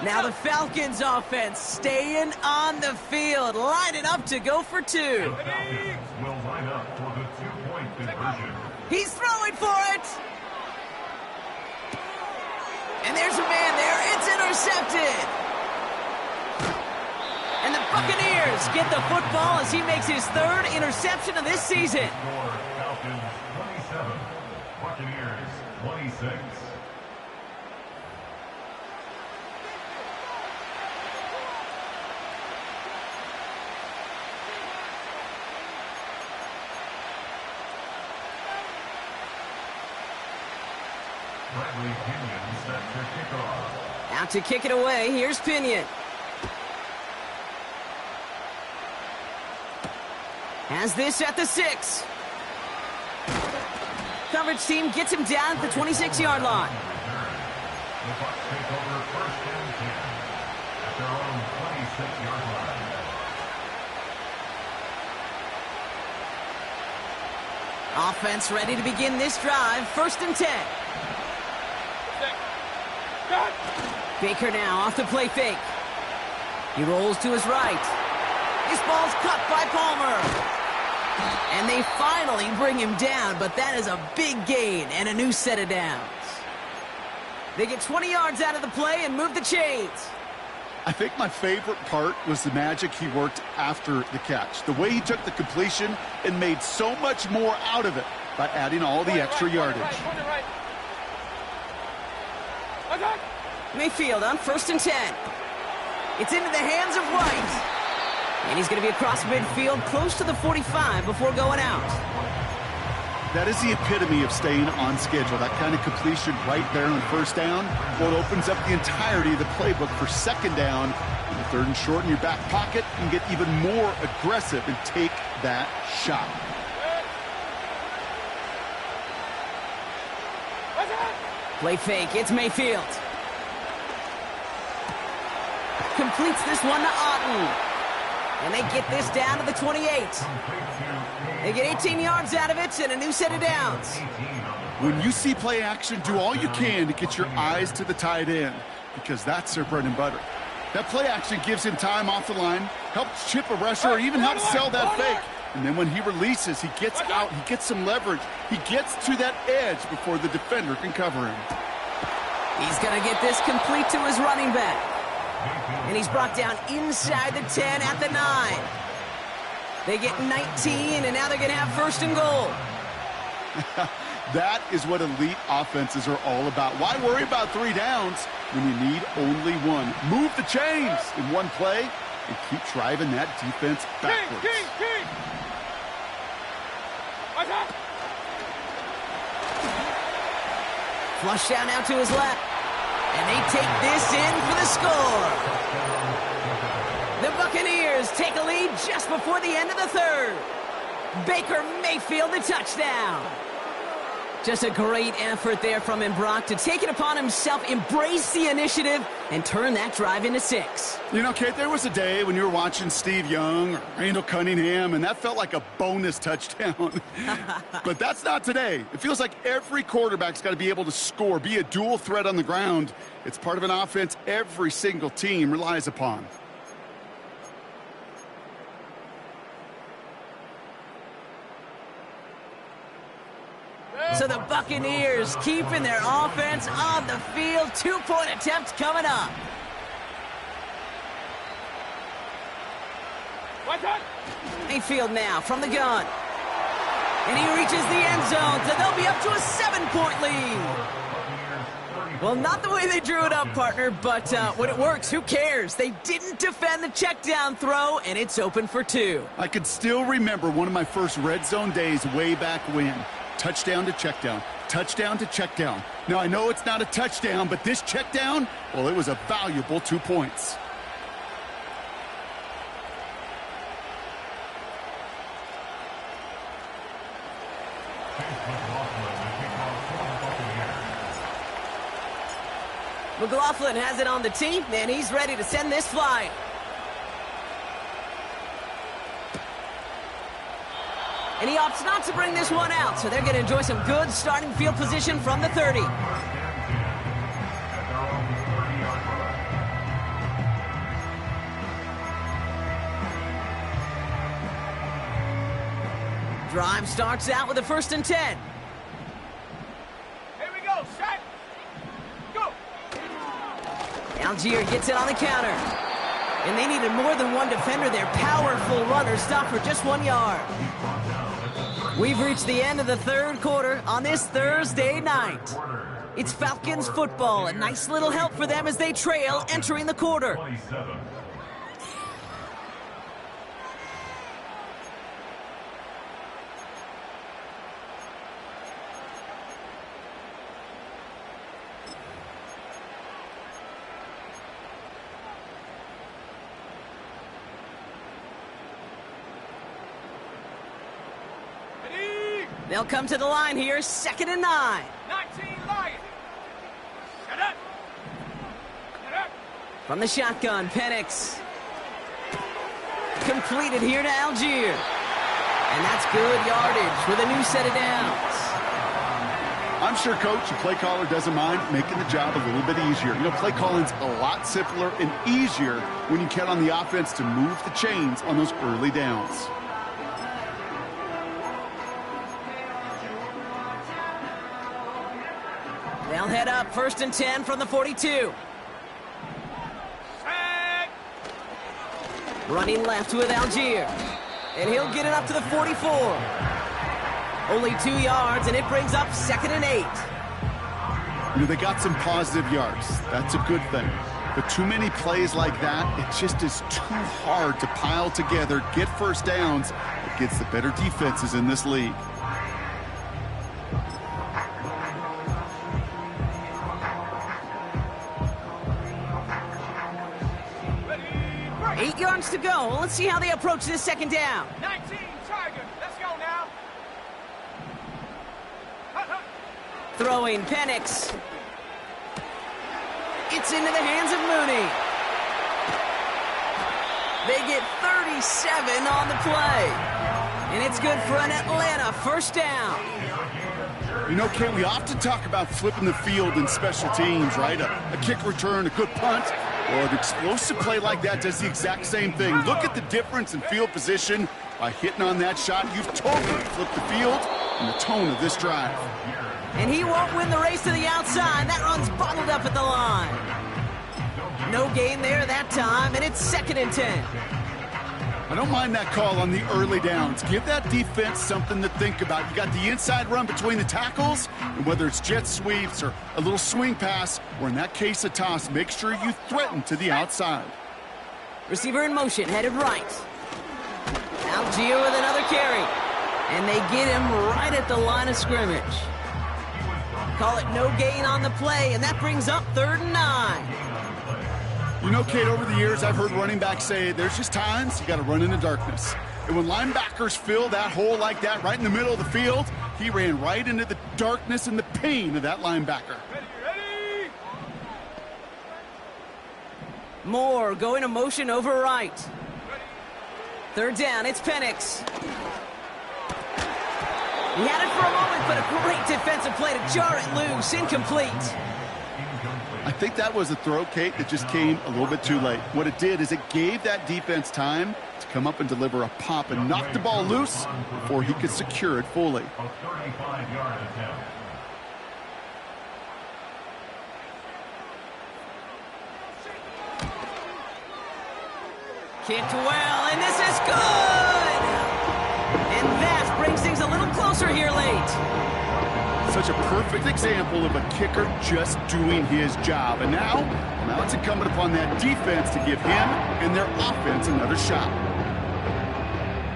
Now the Falcons offense staying on the field, lining up to go for 2. The Falcons will line up for the 2-point conversion. He's throwing for it. And there's a man there. It's intercepted. And the Buccaneers get the football as he makes his 3rd interception of this season. Score Falcons 27, Buccaneers 26. Out to kick it away, here's Pinion. Has this at the 6. coverage team gets him down at the 26-yard line. The Bucs take over first and 10 at their own 26-yard line. Offense ready to begin this drive. First and 10. Baker now off the play fake. He rolls to his right. This ball's cut by Palmer. And they finally bring him down, but that is a big gain and a new set of downs. They get 20 yards out of the play and move the chains. I think my favorite part was the magic he worked after the catch. The way he took the completion and made so much more out of it by adding all the extra yardage. Mayfield on first and 10. It's into the hands of White. And he's going to be across midfield close to the 45 before going out. That is the epitome of staying on schedule. That kind of completion right there on first down. Well, it opens up the entirety of the playbook for second down. And third and short in your back pocket, you can get even more aggressive and take that shot. Play fake, it's Mayfield. Completes this one to Otten. And they get this down to the 28. They get 18 yards out of it and a new set of downs. When you see play action, do all you can to get your eyes to the tight end, because that's their bread and butter. That play action gives him time off the line, helps chip a rusher, or even helps sell that fake. And then when he releases, he gets out, he gets some leverage. He gets to that edge before the defender can cover him. He's going to get this complete to his running back. And he's brought down inside the 10 at the 9. They get 19, and now they're going to have first and goal. That is what elite offenses are all about. Why worry about 3 downs when you need only 1? Move the chains in one play and keep driving that defense backwards. Flush down now to his left. And they take this in for the score. The Buccaneers take a lead just before the end of the third. Baker Mayfield the touchdown. Just a great effort there from him, Brock, to take it upon himself, embrace the initiative, and turn that drive into 6. You know, Kate, there was a day when you were watching Steve Young or Randall Cunningham, and that felt like a bonus touchdown. But that's not today. It feels like every quarterback's got to be able to score, be a dual threat on the ground. It's part of an offense every single team relies upon. So the Buccaneers keeping their offense on the field. 2-point attempt coming up. Mayfield now from the gun. And he reaches the end zone, so they'll be up to a 7-point lead. Well, not the way they drew it up, partner, but when it works, who cares? They didn't defend the check down throw, and it's open for 2. I can still remember one of my first red zone days way back when. Touchdown to check down, touchdown to check down. Now, I know it's not a touchdown, but this check down, well, it was a valuable 2 points. McLaughlin has it on the tee, and he's ready to send this flying. And he opts not to bring this one out, so they're going to enjoy some good starting field position from the 30. Drive starts out with a 1st and 10. Here we go, set, go. Algier gets it on the counter. And they needed more than one defender. Their powerful runner stopped for just 1 yard. We've reached the end of the third quarter on this Thursday night. It's Falcons football. A nice little help for them as they trail entering the quarter. They'll come to the line here, 2nd and 9. 19 Lions. Get up. Get up. From the shotgun, Penix. Completed here to Algier. And that's good yardage with a new set of downs. I'm sure coach and play caller doesn't mind making the job a little bit easier. You know, play calling's a lot simpler and easier when you count on the offense to move the chains on those early downs. They'll head up 1st and 10 from the 42. Running left with Algier. And he'll get it up to the 44. Only 2 yards, and it brings up 2nd and 8. You know, they got some positive yards. That's a good thing. But too many plays like that, it just is too hard to pile together, get first downs against the better defenses in this league. Ready, 8 yards to go. Let's see how they approach this 2nd down. 19 Tiger. Let's go now. Throwing Penix. It's into the hands of Mooney. They get 37 on the play. And it's good for an Atlanta 1st down. You know, Kate, we often talk about flipping the field in special teams, right? A kick return, a good punt. Well, an explosive play like that does the exact same thing. Look at the difference in field position. By hitting on that shot, you've totally flipped the field and the tone of this drive. And he won't win the race to the outside. That run's bottled up at the line. No gain there that time, and it's 2nd and 10. I don't mind that call on the early downs. Give that defense something to think about. You got the inside run between the tackles, and whether it's jet sweeps or a little swing pass, or in that case a toss, make sure you threaten to the outside. Receiver in motion, headed right. Algier with another carry. And they get him right at the line of scrimmage. Call it no gain on the play, and that brings up 3rd and 9. You know, Kate, over the years, I've heard running backs say there's just times you got to run in the darkness. And when linebackers fill that hole like that right in the middle of the field, he ran right into the darkness and the pain of that linebacker. Ready. Moore going to motion over right. 3rd down, it's Penix. He had it for a moment, but a great defensive play to jar it loose. Incomplete. I think that was a throw, Kate, that just came a little bit too late. What it did is it gave that defense time to come up and deliver a pop and knock the ball loose before he could secure it fully. A 35-yard attempt. Kicked well, and this is good! And that brings things a little closer here late. Such a perfect example of a kicker just doing his job. And now it's incumbent upon that defense to give him and their offense another shot.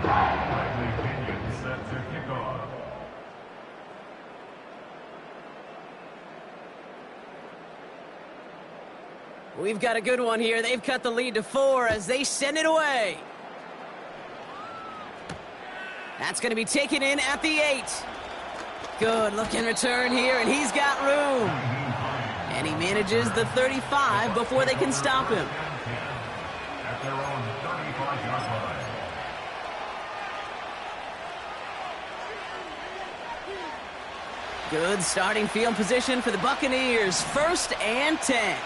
Riley Pinion set to kick off. We've got a good one here. They've cut the lead to 4 as they send it away. That's going to be taken in at the 8. Good looking return here, and he's got room. And he manages the 35 before they can stop him. At their own 35-yard line. Good starting field position for the Buccaneers. 1st and 10.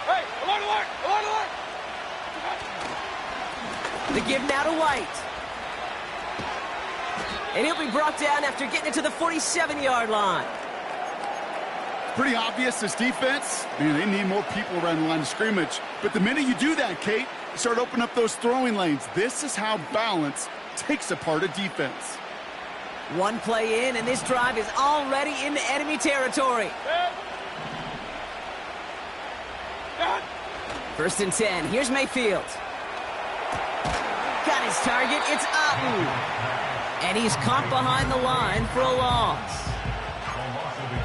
Hey, alert, alert, alert, alert. The give now to White. And he'll be brought down after getting it to the 47-yard line. Pretty obvious, this defense, man, they need more people around the line of scrimmage. But the minute you do that, Kate, you start opening up those throwing lanes. This is how balance takes apart a defense. One play in, and this drive is already into enemy territory. 1st and 10. Here's Mayfield. Got his target. It's Otten. And he's caught behind the line for a loss.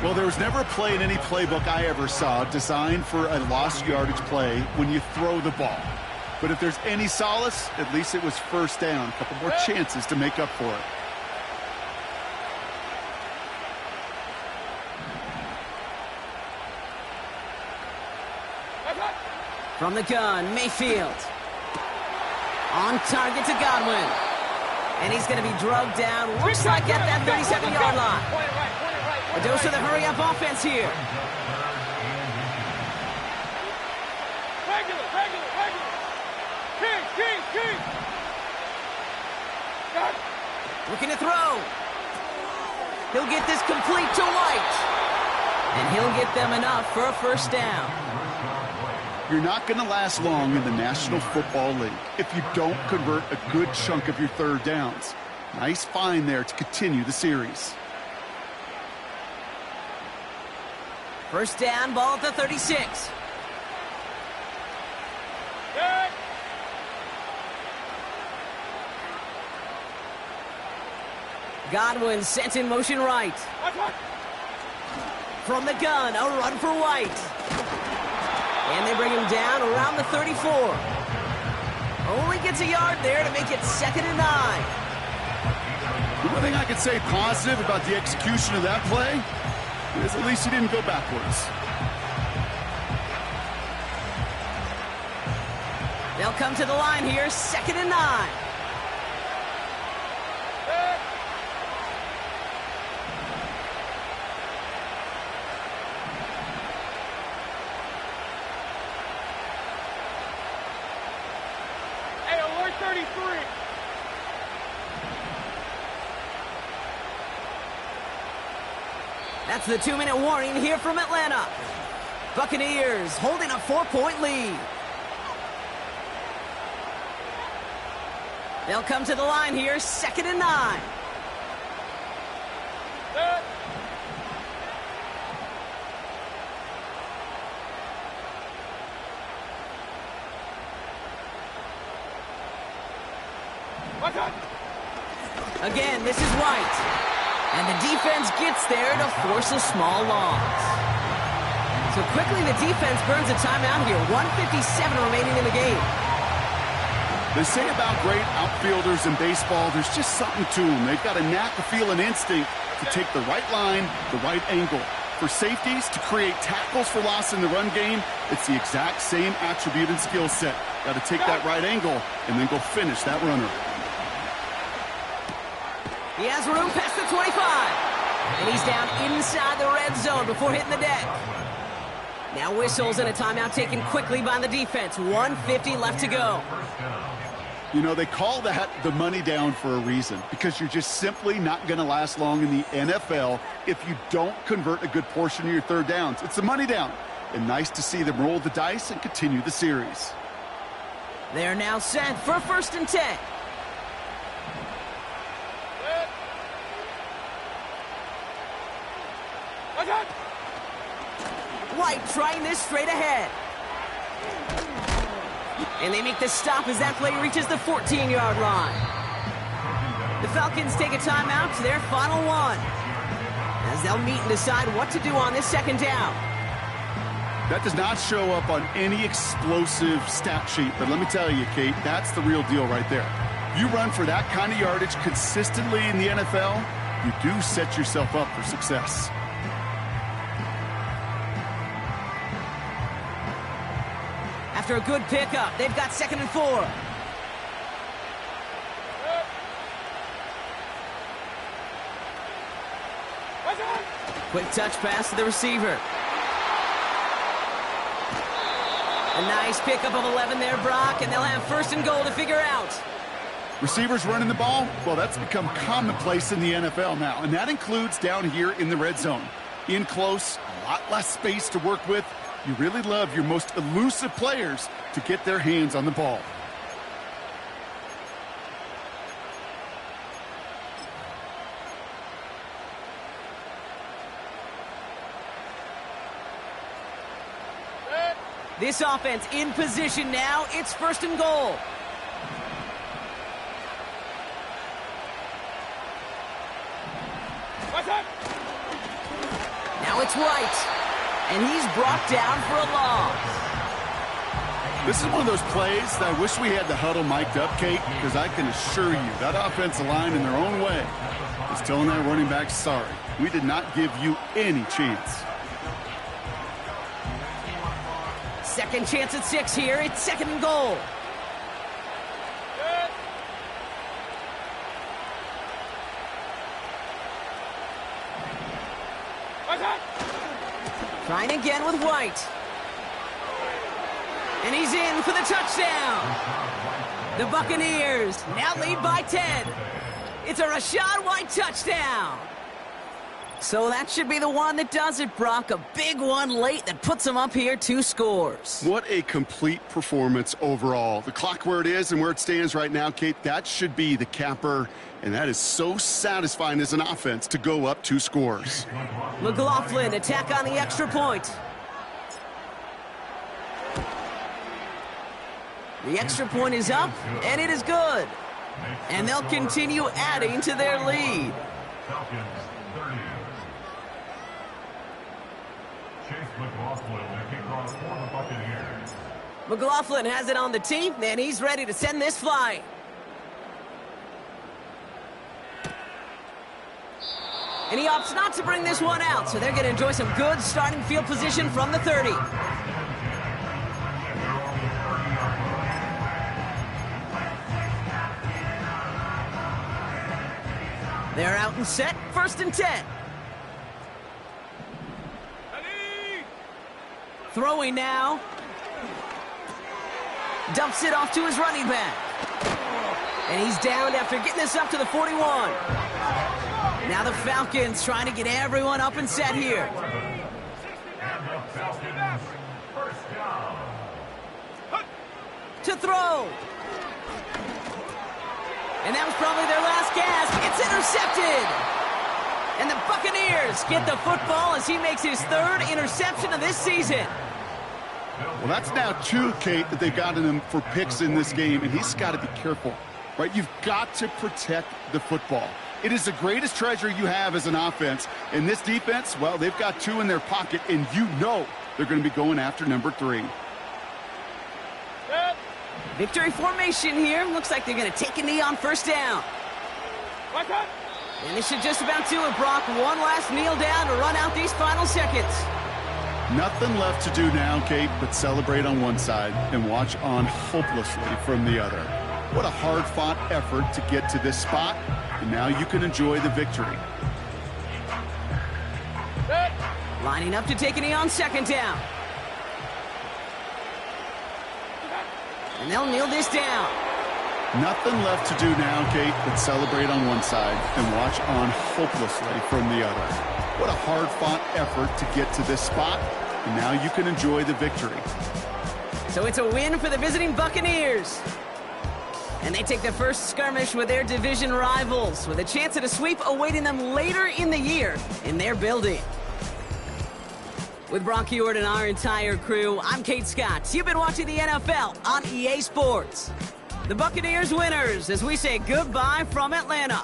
Well, there was never a play in any playbook I ever saw designed for a lost yardage play when you throw the ball. But if there's any solace, at least it was first down. A couple more chances to make up for it. From the gun, Mayfield. On target to Godwin. And he's going to be drugged down. Looks like at that 37-yard line. A dose of the hurry-up offense here. King. Looking to throw. He'll get this complete to White. And he'll get them enough for a first down. You're not going to last long in the National Football League if you don't convert a good chunk of your third downs. Nice find there to continue the series. First down, ball at the 36. Godwin sent in motion right. From the gun, a run for White. And they bring him down around the 34. Only gets a yard there to make it 2nd and 9. The one thing I could say positive about the execution of that play is at least he didn't go backwards. They'll come to the line here, 2nd and 9. Hey, alert 33. That's the 2-minute warning here from Atlanta. Buccaneers holding a 4-point lead. They'll come to the line here, 2nd and 9. Again, this is White. And the defense gets there to force a small loss. So quickly the defense burns a timeout here. 1:57 remaining in the game. They say about great outfielders in baseball, there's just something to them. They've got a knack, a feel, an instinct to take the right line, the right angle. For safeties, to create tackles for loss in the run game, it's the exact same attribute and skill set. Got to take that right angle and then go finish that runner. He has room past the 25. And he's down inside the red zone before hitting the deck. Now whistles and a timeout taken quickly by the defense. 1:50 left to go. You know, they call that the money down for a reason, because you're just simply not going to last long in the NFL if you don't convert a good portion of your third downs. It's the money down. And nice to see them roll the dice and continue the series. They're now set for 1st and 10. White trying this straight ahead. And they make the stop as that play reaches the 14-yard line. The Falcons take a timeout to their final one, as they'll meet and decide what to do on this 2nd down. That does not show up on any explosive stat sheet, but let me tell you, Kate, that's the real deal right there. You run for that kind of yardage consistently in the NFL, you do set yourself up for success. After a good pickup, they've got 2nd and 4. Quick touch pass to the receiver. A nice pickup of 11 there, Brock, and they'll have 1st and goal to figure out. Receivers running the ball, well, that's become commonplace in the NFL now, and that includes down here in the red zone. In close, a lot less space to work with. You really love your most elusive players to get their hands on the ball. This offense in position now. It's 1st and goal. Now it's White. And he's brought down for a loss. This is one of those plays that I wish we had the huddle mic'd up, Kate, because I can assure you that offensive line in their own way is telling that running back, sorry, we did not give you any chance. Second chance at 6 here. It's second and goal. Trying again with White. And he's in for the touchdown. The Buccaneers now lead by 10. It's a Rachaad White touchdown. So that should be the one that does it, Brock. A big one late that puts them up here 2 scores. What a complete performance overall. The clock where it is and where it stands right now, Kate, that should be the capper. And that is so satisfying as an offense to go up 2 scores. McLaughlin, attack on the extra point. The extra point is up, and it is good. And they'll continue adding to their lead. Falcons 30. Chase McLaughlin, the kickoff for the Buccaneers. McLaughlin has it on the tee, and he's ready to send this flying. And he opts not to bring this one out, so they're going to enjoy some good starting field position from the 30. They're out and set, 1st and 10. Throwing now. Dumps it off to his running back. And he's downed after getting this up to the 41. Now the Falcons trying to get everyone up and set here. And the Falcons first down. To throw. And that was probably their last gasp. It's intercepted. And the Buccaneers get the football as he makes his 3rd interception of this season. Well, that's now 2, Kate, that they've gotten him for picks in this game, and he's got to be careful, right? You've got to protect the football. It is the greatest treasure you have as an offense. And this defense, well, they've got 2 in their pocket, and you know they're going to be going after number 3. Victory formation here. Looks like they're going to take a knee on 1st down. And this should just about do it, Brock. One last kneel down to run out these final seconds. Nothing left to do now, Kate, but celebrate on one side and watch on hopelessly from the other. What a hard-fought effort to get to this spot, and now you can enjoy the victory. Lining up to take a knee on 2nd down. And they'll kneel this down. Nothing left to do now, Kate, but celebrate on one side and watch on hopelessly from the other. What a hard-fought effort to get to this spot, and now you can enjoy the victory. So it's a win for the visiting Buccaneers. And they take the first skirmish with their division rivals, with a chance at a sweep awaiting them later in the year in their building. With Brock Ewart and our entire crew, I'm Kate Scott. You've been watching the NFL on EA Sports. The Buccaneers winners as we say goodbye from Atlanta.